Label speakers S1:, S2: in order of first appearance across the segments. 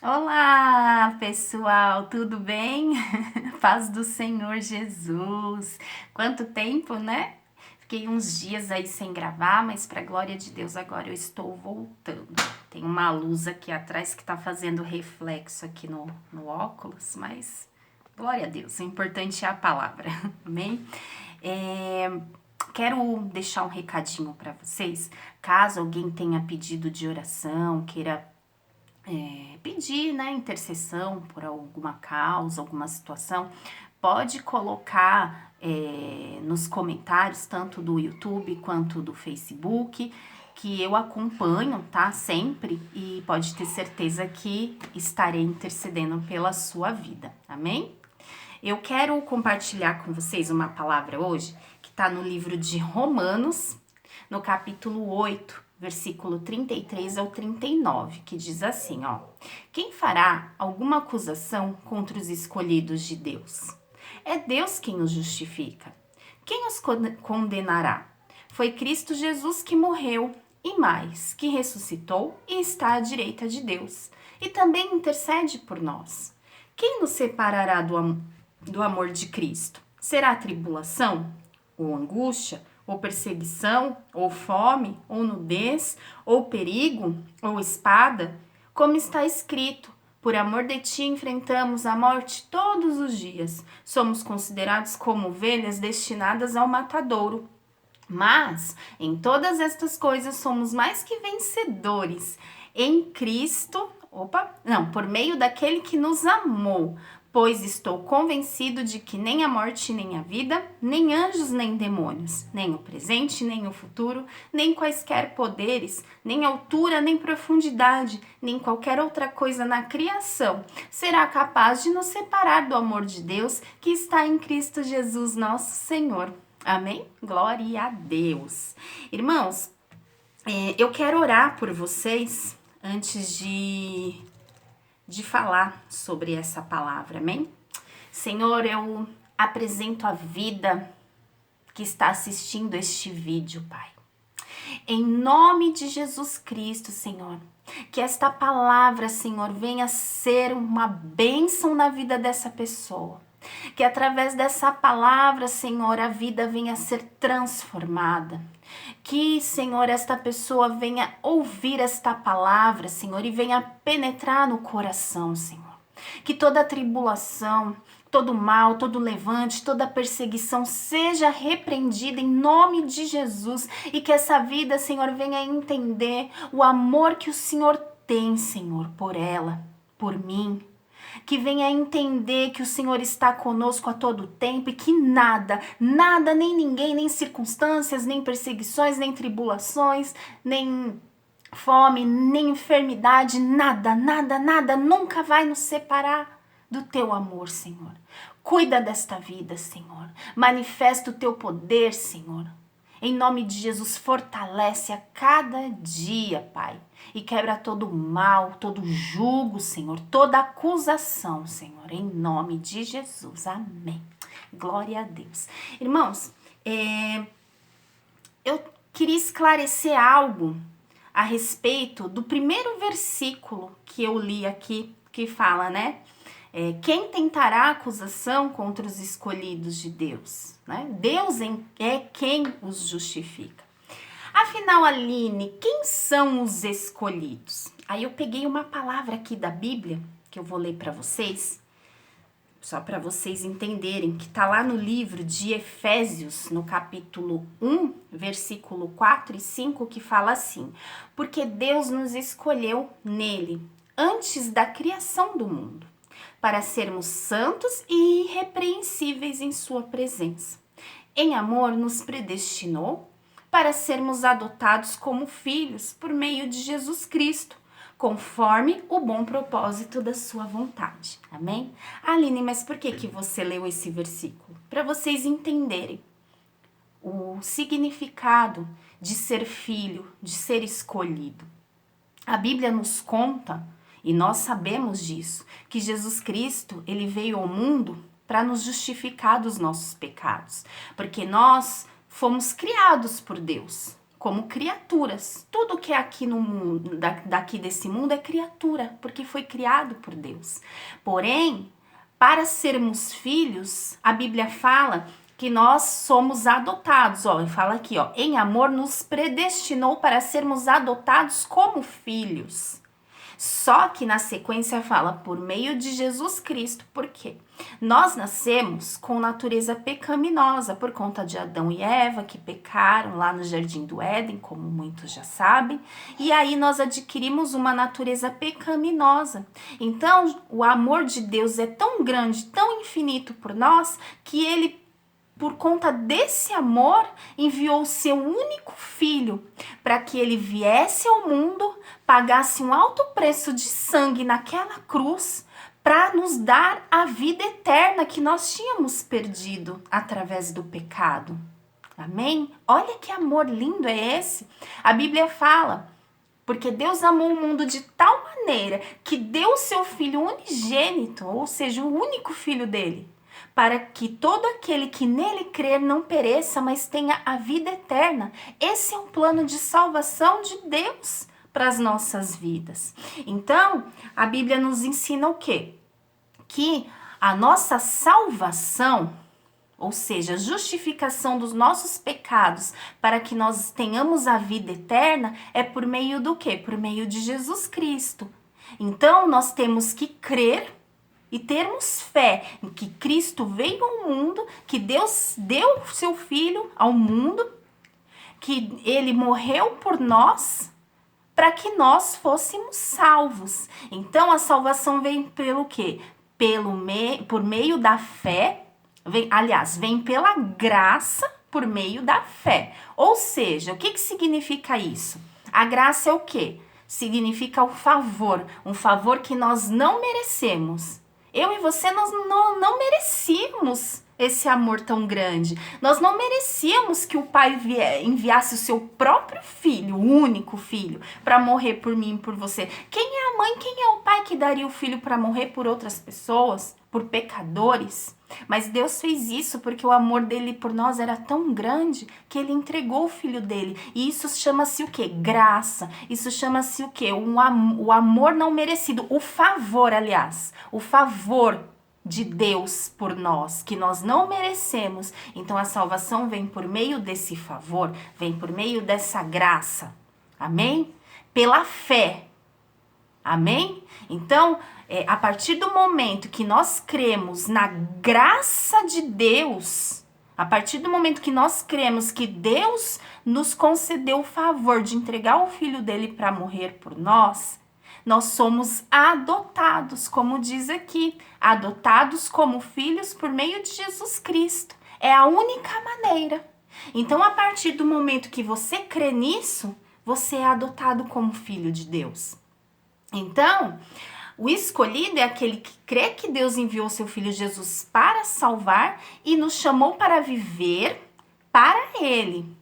S1: Olá, pessoal, tudo bem? Paz do Senhor Jesus. Quanto tempo, né? Fiquei uns dias aí sem gravar, mas para glória de Deus agora eu estou voltando. Tem uma luz aqui atrás que tá fazendo reflexo aqui no óculos, mas glória a Deus, o importante é a palavra, amém? Quero deixar um recadinho para vocês, caso alguém tenha pedido de oração, queira pedir, né, intercessão por alguma causa, alguma situação, pode colocar nos comentários, tanto do YouTube quanto do Facebook, que eu acompanho, tá, sempre, e pode ter certeza que estarei intercedendo pela sua vida, amém? Eu quero compartilhar com vocês uma palavra hoje, que está no livro de Romanos, no capítulo 8, versículo 33 ao 39, que diz assim, ó: Quem fará alguma acusação contra os escolhidos de Deus? É Deus quem os justifica. Quem os condenará? Foi Cristo Jesus que morreu e mais, que ressuscitou e está à direita de Deus, e também intercede por nós. Quem nos separará do amor de Cristo? Será tribulação? Ou angústia? Ou perseguição? Ou fome? Ou nudez? Ou perigo? Ou espada? Como está escrito, por amor de ti enfrentamos a morte todos os dias. Somos considerados como ovelhas destinadas ao matadouro. Mas em todas estas coisas somos mais que vencedores em Cristo, por meio daquele que nos amou. Pois estou convencido de que nem a morte, nem a vida, nem anjos, nem demônios, nem o presente, nem o futuro, nem quaisquer poderes, nem altura, nem profundidade, nem qualquer outra coisa na criação será capaz de nos separar do amor de Deus que está em Cristo Jesus, nosso Senhor. Amém? Glória a Deus. Irmãos, eu quero orar por vocês antes de falar sobre essa palavra, amém? Senhor, eu apresento a vida que está assistindo este vídeo, Pai. Em nome de Jesus Cristo, Senhor, que esta palavra, Senhor, venha ser uma bênção na vida dessa pessoa. Que através dessa palavra, Senhor, a vida venha a ser transformada. Que, Senhor, esta pessoa venha ouvir esta palavra, Senhor, e venha penetrar no coração, Senhor. Que toda tribulação, todo mal, todo levante, toda perseguição seja repreendida em nome de Jesus e que essa vida, Senhor, venha a entender o amor que o Senhor tem, Senhor, por ela, por mim. Que venha a entender que o Senhor está conosco a todo tempo e que nada, nem ninguém, nem circunstâncias, nem perseguições, nem tribulações, nem fome, nem enfermidade, nada nunca vai nos separar do teu amor, Senhor. Cuida desta vida, Senhor. Manifesta o teu poder, Senhor. Em nome de Jesus, fortalece a cada dia, Pai. E quebra todo mal, todo jugo, Senhor. Toda acusação, Senhor. Em nome de Jesus. Amém. Glória a Deus. Irmãos, eu queria esclarecer algo a respeito do primeiro versículo que eu li aqui, que fala, né? Quem tentará acusação contra os escolhidos de Deus? Né? Deus é quem os justifica. Afinal, Aline, quem são os escolhidos? Aí eu peguei uma palavra aqui da Bíblia, que eu vou ler para vocês, só para vocês entenderem, que está lá no livro de Efésios, no capítulo 1, versículo 4 e 5, que fala assim: Porque Deus nos escolheu nele, antes da criação do mundo, para sermos santos e irrepreensíveis em sua presença. Em amor nos predestinou para sermos adotados como filhos por meio de Jesus Cristo, conforme o bom propósito da sua vontade. Amém? Aline, mas por que você leu esse versículo? Para vocês entenderem o significado de ser filho, de ser escolhido. A Bíblia nos conta, e nós sabemos disso, que Jesus Cristo, ele veio ao mundo para nos justificar dos nossos pecados, porque nós fomos criados por Deus como criaturas. Tudo que é aqui no mundo, daqui desse mundo é criatura, porque foi criado por Deus. Porém, para sermos filhos, a Bíblia fala que nós somos adotados, ó, fala aqui, ó, em amor nos predestinou para sermos adotados como filhos. Só que na sequência fala por meio de Jesus Cristo, por quê? Nós nascemos com natureza pecaminosa por conta de Adão e Eva, que pecaram lá no Jardim do Éden, como muitos já sabem, e aí nós adquirimos uma natureza pecaminosa. Então, o amor de Deus é tão grande, tão infinito por nós, que ele, por conta desse amor, enviou o seu único filho para que ele viesse ao mundo, pagasse um alto preço de sangue naquela cruz para nos dar a vida eterna que nós tínhamos perdido através do pecado. Amém? Olha que amor lindo é esse. A Bíblia fala, porque Deus amou o mundo de tal maneira que deu o seu filho unigênito, ou seja, o único filho dele, para que todo aquele que nele crer não pereça, mas tenha a vida eterna. Esse é um plano de salvação de Deus para as nossas vidas. Então, a Bíblia nos ensina o quê? Que a nossa salvação, ou seja, a justificação dos nossos pecados para que nós tenhamos a vida eterna, é por meio do quê? Por meio de Jesus Cristo. Então, nós temos que crer e termos fé em que Cristo veio ao mundo, que Deus deu o seu Filho ao mundo, que ele morreu por nós, para que nós fôssemos salvos. Então, a salvação vem pelo quê? Por meio da fé, vem pela graça por meio da fé. Ou seja, o que significa isso? A graça é o quê? Significa o favor, um favor que nós não merecemos. Eu e você, nós não merecíamos esse amor tão grande. Nós não merecíamos que o Pai enviasse o seu próprio filho, o único filho, para morrer por mim e por você. Quem é a mãe, quem é o pai que daria o filho para morrer por outras pessoas, por pecadores? Mas Deus fez isso porque o amor dele por nós era tão grande que ele entregou o filho dele. E isso chama-se o quê? Graça. Isso chama-se o quê? O amor não merecido. O favor, aliás. O favor de Deus por nós, que nós não merecemos. Então a salvação vem por meio desse favor, vem por meio dessa graça. Amém? Pela fé. Amém? Então, a partir do momento que nós cremos na graça de Deus, a partir do momento que nós cremos que Deus nos concedeu o favor de entregar o filho dele para morrer por nós, nós somos adotados, como diz aqui, adotados como filhos por meio de Jesus Cristo. É a única maneira. Então, a partir do momento que você crê nisso, você é adotado como filho de Deus. Então, o escolhido é aquele que crê que Deus enviou seu Filho Jesus para salvar e nos chamou para viver para Ele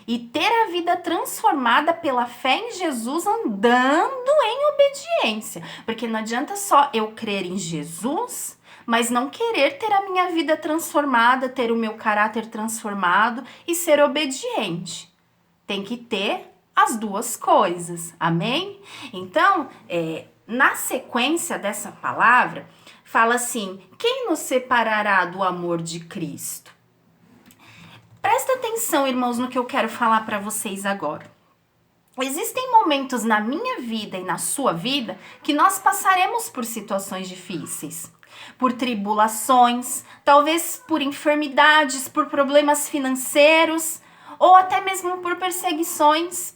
S1: e ter a vida transformada pela fé em Jesus, andando em obediência. Porque não adianta só eu crer em Jesus, mas não querer ter a minha vida transformada, ter o meu caráter transformado e ser obediente. Tem que ter as duas coisas, amém? Então, na sequência dessa palavra, fala assim, quem nos separará do amor de Cristo? Presta atenção, irmãos, no que eu quero falar para vocês agora. Existem momentos na minha vida e na sua vida que nós passaremos por situações difíceis, por tribulações, talvez por enfermidades, por problemas financeiros ou até mesmo por perseguições.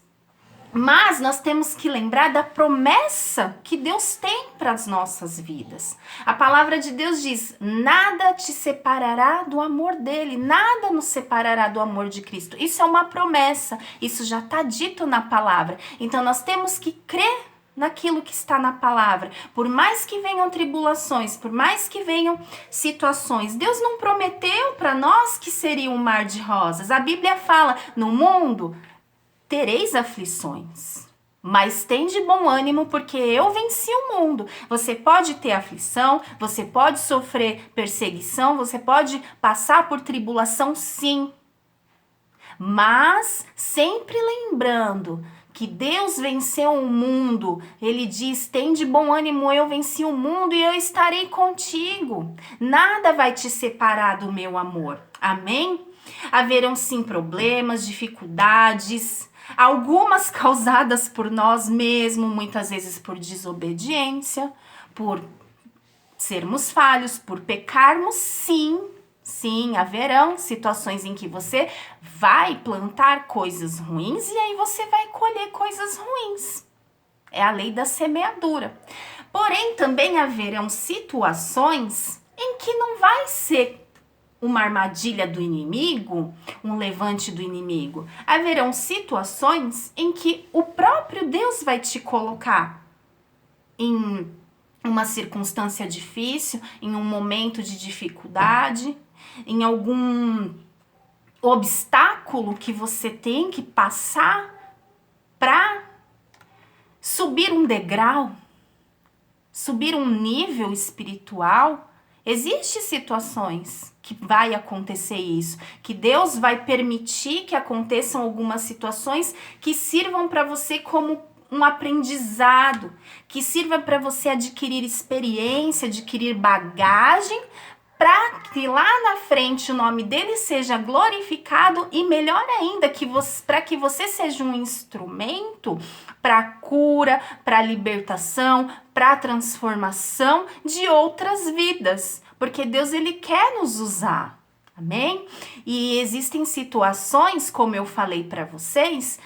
S1: Mas nós temos que lembrar da promessa que Deus tem para as nossas vidas. A palavra de Deus diz, nada te separará do amor dele, nada nos separará do amor de Cristo. Isso é uma promessa, isso já está dito na palavra. Então nós temos que crer naquilo que está na palavra. Por mais que venham tribulações, por mais que venham situações, Deus não prometeu para nós que seria um mar de rosas. A Bíblia fala, no mundo tereis aflições, mas tende bom ânimo, porque eu venci o mundo. Você pode ter aflição, você pode sofrer perseguição, você pode passar por tribulação, sim. mas sempre lembrando que Deus venceu o mundo. Ele diz: tem de bom ânimo, eu venci o mundo e eu estarei contigo. Nada vai te separar do meu amor. Amém? Haverão sim problemas, dificuldades, algumas causadas por nós mesmos, muitas vezes por desobediência, por sermos falhos, por pecarmos, sim. Sim, haverão situações em que você vai plantar coisas ruins e aí você vai colher coisas ruins. É a lei da semeadura. Porém, também haverão situações em que não vai ser uma armadilha do inimigo, um levante do inimigo. Haverão situações em que o próprio Deus vai te colocar em uma circunstância difícil, em um momento de dificuldade, em algum obstáculo que você tem que passar para subir um degrau, subir um nível espiritual. Existem situações que vai acontecer isso, que Deus vai permitir que aconteçam algumas situações que sirvam para você como um aprendizado, que sirva para você adquirir experiência, adquirir bagagem, para que lá na frente o nome dele seja glorificado e melhor ainda, para que você seja um instrumento para cura, para libertação, para transformação de outras vidas, porque Deus ele quer nos usar. Amém? E existem situações, como eu falei para vocês,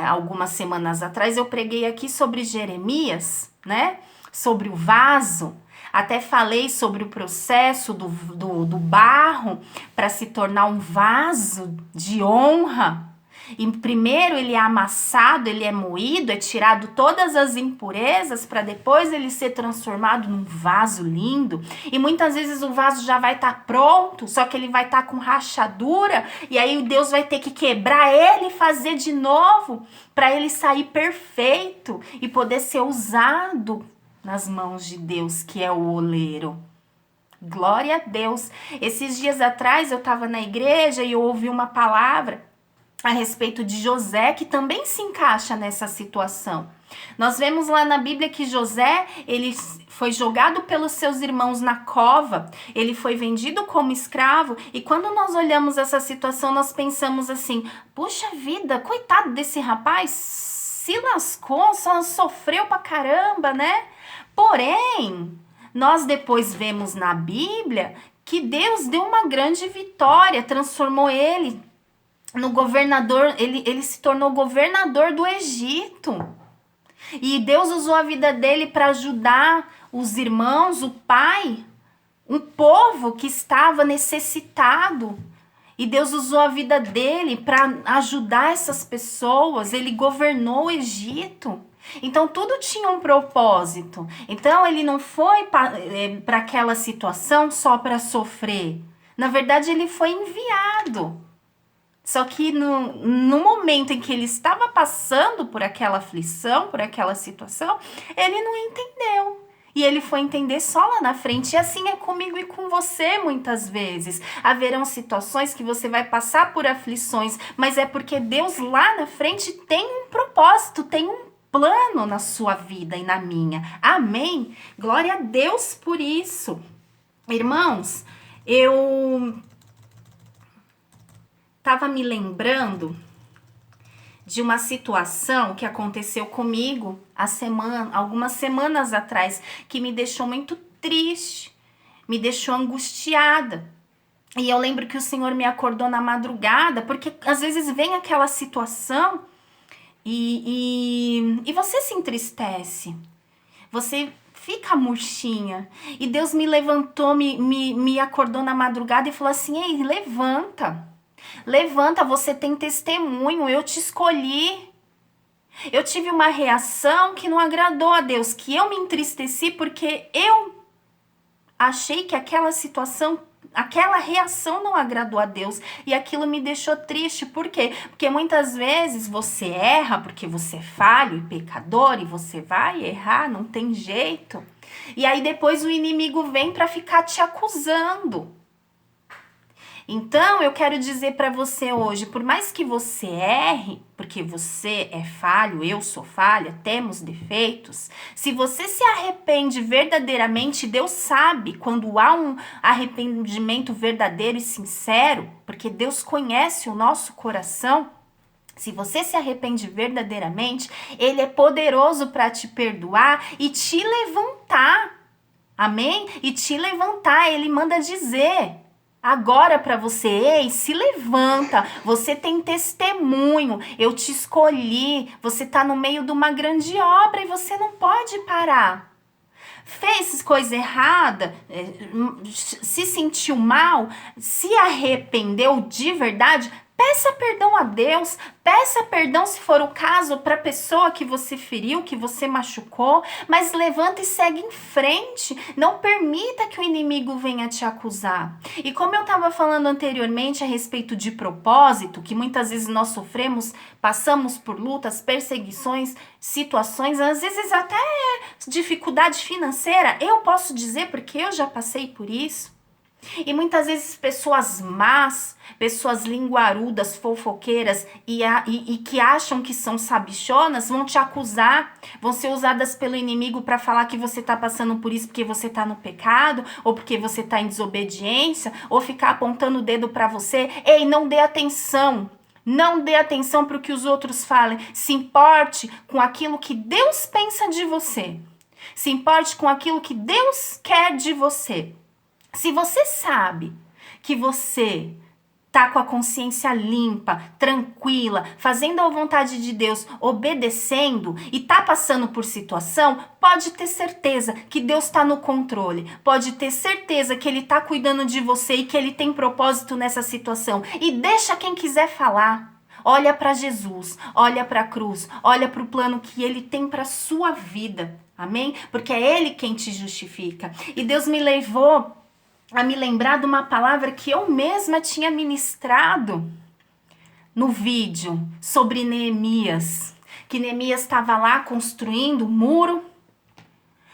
S1: algumas semanas atrás eu preguei aqui sobre Jeremias, né? Sobre o vaso. Até falei sobre o processo do barro para se tornar um vaso de honra. E primeiro ele é amassado, ele é moído, é tirado todas as impurezas para depois ele ser transformado num vaso lindo. E muitas vezes o vaso já vai estar pronto, só que ele vai estar com rachadura e aí Deus vai ter que quebrar ele e fazer de novo para ele sair perfeito e poder ser usado nas mãos de Deus, que é o oleiro. Glória a Deus. Esses dias atrás eu estava na igreja e eu ouvi uma palavra a respeito de José, que também se encaixa nessa situação. Nós vemos lá na Bíblia que José, ele foi jogado pelos seus irmãos na cova, ele foi vendido como escravo, e quando nós olhamos essa situação, nós pensamos assim: puxa vida, coitado desse rapaz, se lascou, só sofreu pra caramba, né? Porém, nós depois vemos na Bíblia que Deus deu uma grande vitória, transformou ele no governador, ele se tornou governador do Egito. E Deus usou a vida dele para ajudar os irmãos, o pai, um povo que estava necessitado. E Deus usou a vida dele para ajudar essas pessoas. Ele governou o Egito. Então tudo tinha um propósito. Então ele não foi para aquela situação só para sofrer. Na verdade, ele foi enviado. Só que no momento em que ele estava passando por aquela aflição, por aquela situação, ele não entendeu. E ele foi entender só lá na frente. E assim é comigo e com você muitas vezes. Haverão situações que você vai passar por aflições, mas é porque Deus lá na frente tem um propósito, tem um plano na sua vida e na minha. Amém? Glória a Deus por isso. Irmãos, eu estava me lembrando de uma situação que aconteceu comigo algumas semanas atrás, que me deixou muito triste, me deixou angustiada. E eu lembro que o Senhor me acordou na madrugada, porque às vezes vem aquela situação e você se entristece, você fica murchinha. E Deus me levantou, me acordou na madrugada e falou assim: ei, levanta, você tem testemunho, eu te escolhi. Eu tive uma reação que não agradou a Deus, que eu me entristeci porque eu achei que aquela situação, aquela reação não agradou a Deus e aquilo me deixou triste. Por quê? Porque muitas vezes você erra porque você é falho e pecador e você vai errar, não tem jeito. E aí depois o inimigo vem para ficar te acusando. Então, eu quero dizer para você hoje, por mais que você erre, porque você é falho, eu sou falha, temos defeitos, se você se arrepende verdadeiramente, Deus sabe quando há um arrependimento verdadeiro e sincero, porque Deus conhece o nosso coração. Se você se arrepende verdadeiramente, Ele é poderoso para te perdoar e te levantar. Amém? E te levantar, Ele manda dizer agora para você: ei, se levanta, você tem testemunho, eu te escolhi, você está no meio de uma grande obra e você não pode parar. Fez coisa errada, se sentiu mal, se arrependeu de verdade, peça perdão a Deus, peça perdão se for o caso para a pessoa que você feriu, que você machucou, mas levanta e segue em frente, não permita que o inimigo venha te acusar. E como eu estava falando anteriormente a respeito de propósito, que muitas vezes nós sofremos, passamos por lutas, perseguições, situações, às vezes até dificuldade financeira, eu posso dizer porque eu já passei por isso. E muitas vezes pessoas más, pessoas linguarudas, fofoqueiras e que acham que são sabichonas vão te acusar, vão ser usadas pelo inimigo para falar que você está passando por isso porque você está no pecado, ou porque você está em desobediência, ou ficar apontando o dedo para você. Ei, não dê atenção. Não dê atenção para o que os outros falem. Se importe com aquilo que Deus pensa de você. Se importe com aquilo que Deus quer de você. Se você sabe que você tá com a consciência limpa, tranquila, fazendo a vontade de Deus, obedecendo e tá passando por situação, pode ter certeza que Deus está no controle. Pode ter certeza que Ele tá cuidando de você e que Ele tem propósito nessa situação. E deixa quem quiser falar. Olha para Jesus, olha para a cruz, olha para o plano que Ele tem para sua vida. Amém? Porque é Ele quem te justifica. E Deus me levou a me lembrar de uma palavra que eu mesma tinha ministrado no vídeo sobre Neemias. Que Neemias estava lá construindo o muro,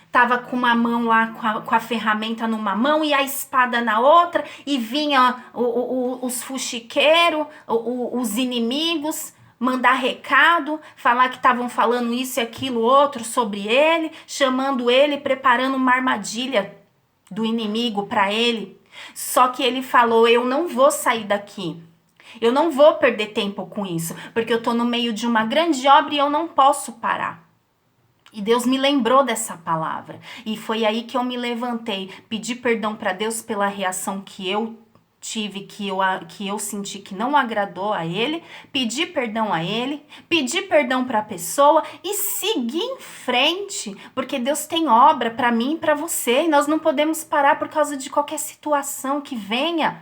S1: estava com uma mão lá, com a ferramenta numa mão e a espada na outra, e vinha os fuxiqueiros, os inimigos, mandar recado, falar que estavam falando isso e aquilo outro sobre ele, chamando ele, preparando uma armadilha do inimigo para ele. Só que ele falou: eu não vou sair daqui. Eu não vou perder tempo com isso, porque eu tô no meio de uma grande obra e eu não posso parar. E Deus me lembrou dessa palavra. E foi aí que eu me levantei, pedi perdão para Deus pela reação que eu tive, que eu senti que não agradou a Ele, pedi perdão a Ele, pedi perdão para a pessoa e seguir em frente, porque Deus tem obra para mim e para você, e nós não podemos parar por causa de qualquer situação que venha.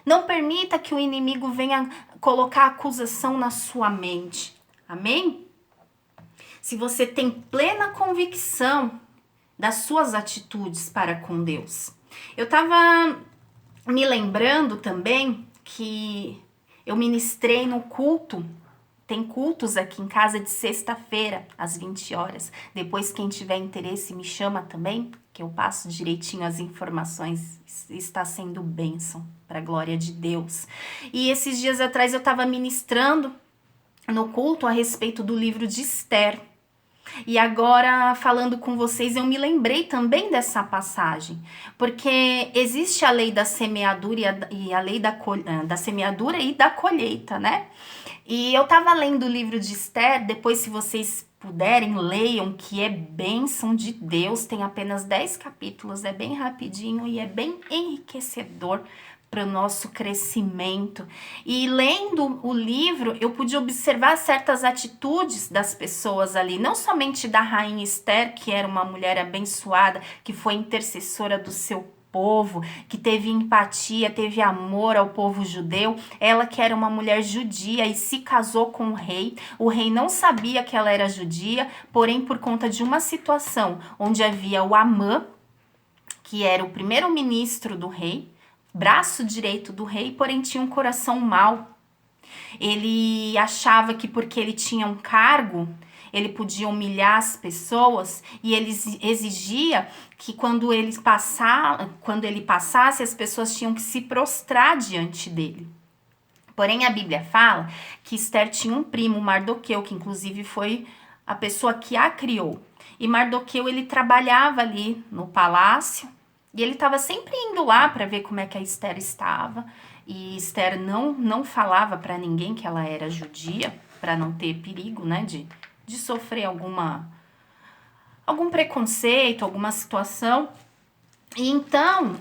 S1: Não permita que o inimigo venha colocar acusação na sua mente. Amém? Se você tem plena convicção das suas atitudes para com Deus. Eu estava me lembrando também que eu ministrei no culto. Tem cultos aqui em casa de sexta-feira, às 20 horas. Depois, quem tiver interesse, me chama também, que eu passo direitinho as informações. Está sendo bênção, para a glória de Deus. E esses dias atrás eu estava ministrando no culto a respeito do livro de Esther. E agora, falando com vocês, eu me lembrei também dessa passagem, porque existe a lei da semeadura e a lei da semeadura e da colheita, né? E eu tava lendo o livro de Esther, depois, se vocês puderem, leiam, que é bênção de Deus, tem apenas 10 capítulos, é bem rapidinho e é bem enriquecedor para o nosso crescimento. E lendo o livro, eu pude observar certas atitudes das pessoas ali, não somente da rainha Esther, que era uma mulher abençoada, que foi intercessora do seu povo, que teve empatia, teve amor ao povo judeu, ela que era uma mulher judia e se casou com o rei não sabia que ela era judia, porém por conta de uma situação onde havia o Amã, que era o primeiro-ministro do rei, braço direito do rei, porém tinha um coração mau. Ele achava que porque ele tinha um cargo, ele podia humilhar as pessoas e ele exigia que quando ele passasse, as pessoas tinham que se prostrar diante dele. Porém, a Bíblia fala que Esther tinha um primo, Mardoqueu, que inclusive foi a pessoa que a criou. E Mardoqueu, ele trabalhava ali no palácio e ele estava sempre indo lá para ver como é que a Esther estava. E Esther não falava para ninguém que ela era judia, para não ter perigo, né, de sofrer algum preconceito, alguma situação. E então,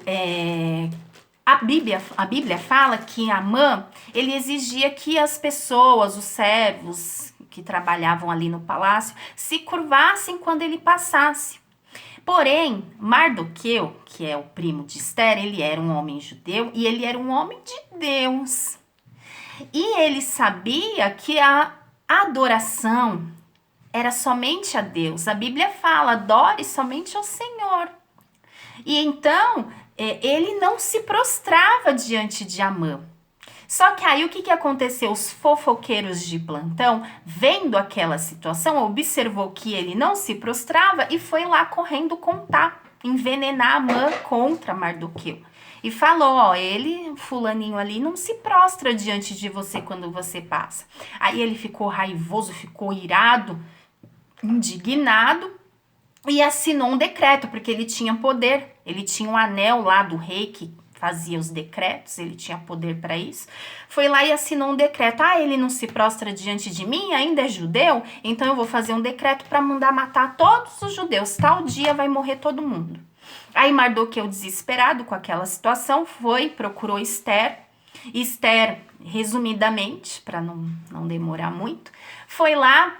S1: a Bíblia fala que Amã, ele exigia que as pessoas, os servos que trabalhavam ali no palácio, se curvassem quando ele passasse. Porém, Mardoqueu, que é o primo de Esther, ele era um homem judeu e ele era um homem de Deus. E ele sabia que a adoração era somente a Deus. A Bíblia fala, adore somente ao Senhor. E então, ele não se prostrava diante de Amã. Só que aí o que aconteceu? Os fofoqueiros de plantão, vendo aquela situação, observou que ele não se prostrava e foi lá correndo contar, envenenar Amã contra Mardoqueu. E falou, ó, ele, fulaninho ali, não se prostra diante de você quando você passa. Aí ele ficou raivoso, ficou irado, indignado, e assinou um decreto, porque ele tinha poder, ele tinha um anel lá do rei que fazia os decretos, ele tinha poder para isso. Foi lá e assinou um decreto. Ah, ele não se prostra diante de mim, ainda é judeu? Então eu vou fazer um decreto para mandar matar todos os judeus. Tal dia vai morrer todo mundo. Aí Mardoqueu, desesperado com aquela situação, procurou Esther. Esther, resumidamente, para não demorar muito, foi lá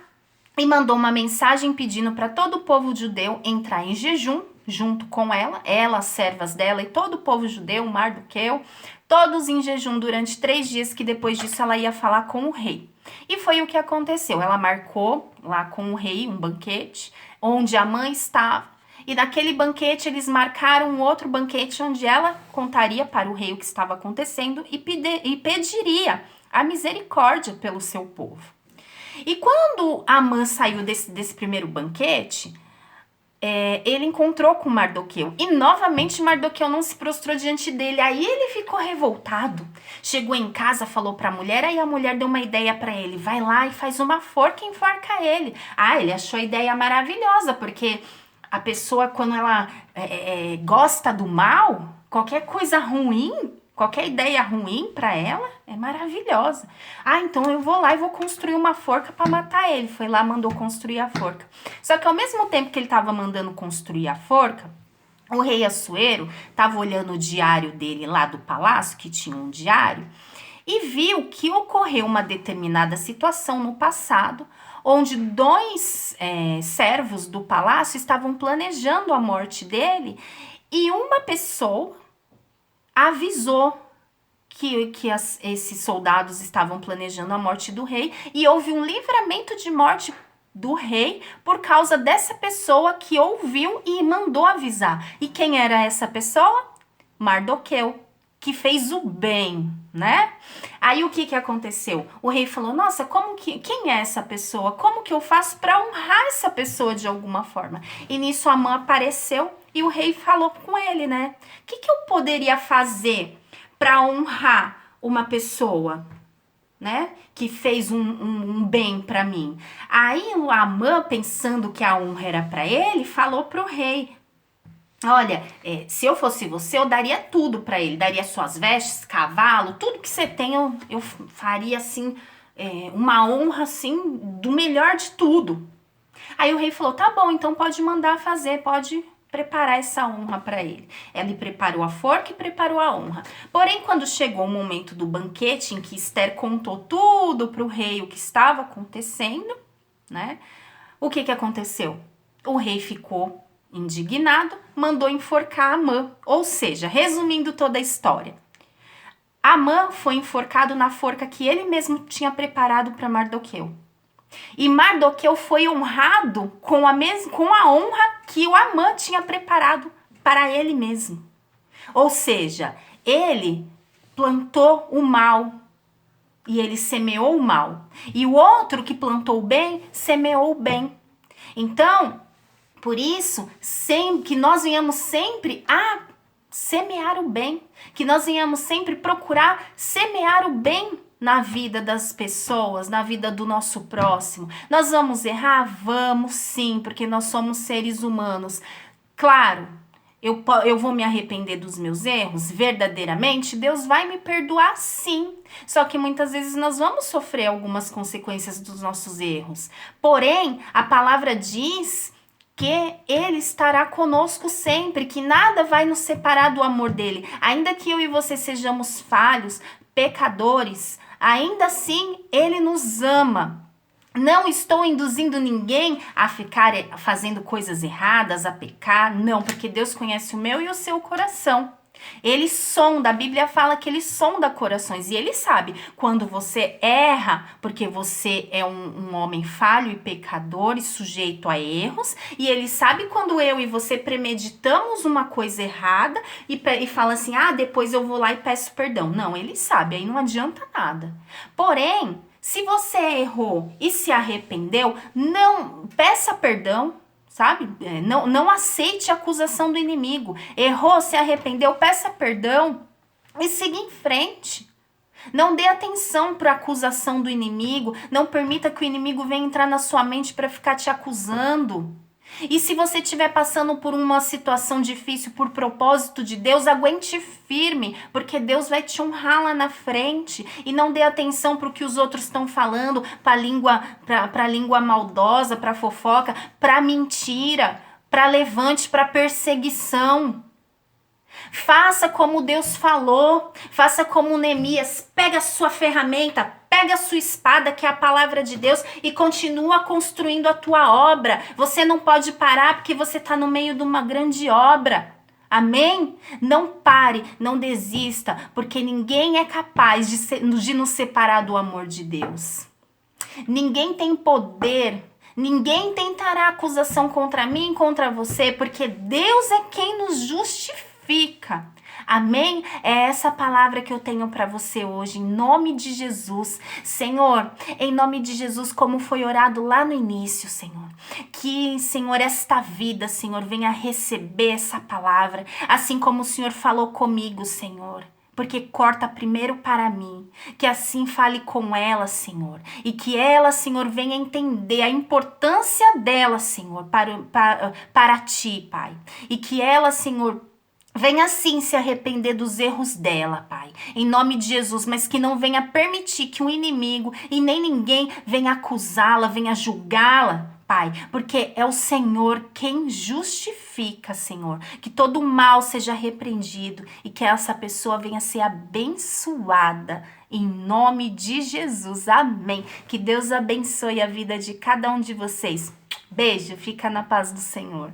S1: e mandou uma mensagem pedindo para todo o povo judeu entrar em jejum junto com ela, as servas dela e todo o povo judeu, Mardoqueu, todos em jejum durante 3 dias, que depois disso ela ia falar com o rei. E foi o que aconteceu. Ela marcou lá com o rei um banquete onde a mãe estava, e naquele banquete eles marcaram um outro banquete onde ela contaria para o rei o que estava acontecendo e pediria a misericórdia pelo seu povo. E quando Amã saiu desse primeiro banquete, ele encontrou com Mardoqueu. E novamente Mardoqueu não se prostrou diante dele. Aí ele ficou revoltado. Chegou em casa, falou para a mulher. Aí a mulher deu uma ideia para ele. Vai lá e faz uma forca e enforca ele. Ah, ele achou a ideia maravilhosa. Porque a pessoa, quando ela gosta do mal, qualquer coisa ruim, qualquer ideia ruim para ela é maravilhosa. Ah, então eu vou lá e vou construir uma forca para matar ele. Foi lá, mandou construir a forca. Só que ao mesmo tempo que ele estava mandando construir a forca, o rei Assuero estava olhando o diário dele lá do palácio, que tinha um diário, e viu que ocorreu uma determinada situação no passado, onde 2 servos do palácio estavam planejando a morte dele, e uma pessoa avisou que esses soldados estavam planejando a morte do rei, e houve um livramento de morte do rei por causa dessa pessoa que ouviu e mandou avisar. E quem era essa pessoa? Mardoqueu, que fez o bem, né? Aí o que aconteceu? O rei falou, nossa, quem é essa pessoa? Como que eu faço para honrar essa pessoa de alguma forma? E nisso Amã apareceu e o rei falou com ele, né? O que eu poderia fazer para honrar uma pessoa, né, que fez um bem para mim? Aí o Amã, pensando que a honra era para ele, falou pro rei, olha, se eu fosse você, eu daria tudo para ele, daria suas vestes, cavalo, tudo que você tem, eu faria assim, uma honra assim, do melhor de tudo. Aí o rei falou, tá bom, então pode mandar fazer, pode preparar essa honra para ele. Ele preparou a forca e preparou a honra. Porém, quando chegou o momento do banquete, em que Esther contou tudo para o rei o que estava acontecendo, né? O que aconteceu? O rei ficou indignado, mandou enforcar Amã. Ou seja, resumindo toda a história, Amã foi enforcado na forca que ele mesmo tinha preparado para Mardoqueu. E Mardoqueu foi honrado com a honra que o Amã tinha preparado para ele mesmo. Ou seja, ele plantou o mal e ele semeou o mal. E o outro que plantou o bem, semeou o bem. Então, por isso, que nós venhamos sempre a semear o bem, que nós venhamos sempre procurar semear o bem na vida das pessoas, na vida do nosso próximo. Nós vamos errar? Vamos sim, porque nós somos seres humanos. Claro, eu vou me arrepender dos meus erros? Verdadeiramente, Deus vai me perdoar sim. Só que muitas vezes nós vamos sofrer algumas consequências dos nossos erros. Porém, a palavra diz que Ele estará conosco sempre, que nada vai nos separar do amor dEle. Ainda que eu e você sejamos falhos, pecadores, ainda assim Ele nos ama. Não estou induzindo ninguém a ficar fazendo coisas erradas, a pecar, não, porque Deus conhece o meu e o seu coração. Ele sonda, a Bíblia fala que ele sonda corações e ele sabe quando você erra, porque você é um homem falho e pecador e sujeito a erros, e ele sabe quando eu e você premeditamos uma coisa errada e fala assim, depois eu vou lá e peço perdão. Não, ele sabe, aí não adianta nada. Porém, se você errou e se arrependeu, não peça perdão, sabe? Não aceite a acusação do inimigo. Errou, se arrependeu, peça perdão e siga em frente. Não dê atenção para a acusação do inimigo. Não permita que o inimigo venha entrar na sua mente para ficar te acusando. E se você estiver passando por uma situação difícil por propósito de Deus, aguente firme, porque Deus vai te honrar lá na frente. E não dê atenção para o que os outros estão falando, para a língua maldosa, para fofoca, para mentira, para levante, para perseguição. Faça como Deus falou, faça como Neemias, pega a sua ferramenta, pega a sua espada, que é a palavra de Deus, e continua construindo a tua obra. Você não pode parar porque você está no meio de uma grande obra. Amém? Não pare, não desista, porque ninguém é capaz de nos separar do amor de Deus. Ninguém tem poder, ninguém tentará acusação contra mim, contra você, porque Deus é quem nos justifica. Amém? É essa palavra que eu tenho para você hoje, em nome de Jesus. Senhor, em nome de Jesus, como foi orado lá no início, Senhor, que, Senhor, esta vida, Senhor, venha receber essa palavra, assim como o Senhor falou comigo, Senhor. Porque corta primeiro para mim, que assim fale com ela, Senhor, e que ela, Senhor, venha entender a importância dela, Senhor, para ti, Pai, e que ela, Senhor, venha sim se arrepender dos erros dela, Pai, em nome de Jesus, mas que não venha permitir que o inimigo e nem ninguém venha acusá-la, venha julgá-la, Pai, porque é o Senhor quem justifica, Senhor, que todo mal seja repreendido e que essa pessoa venha ser abençoada, em nome de Jesus, amém. Que Deus abençoe a vida de cada um de vocês. Beijo, fica na paz do Senhor.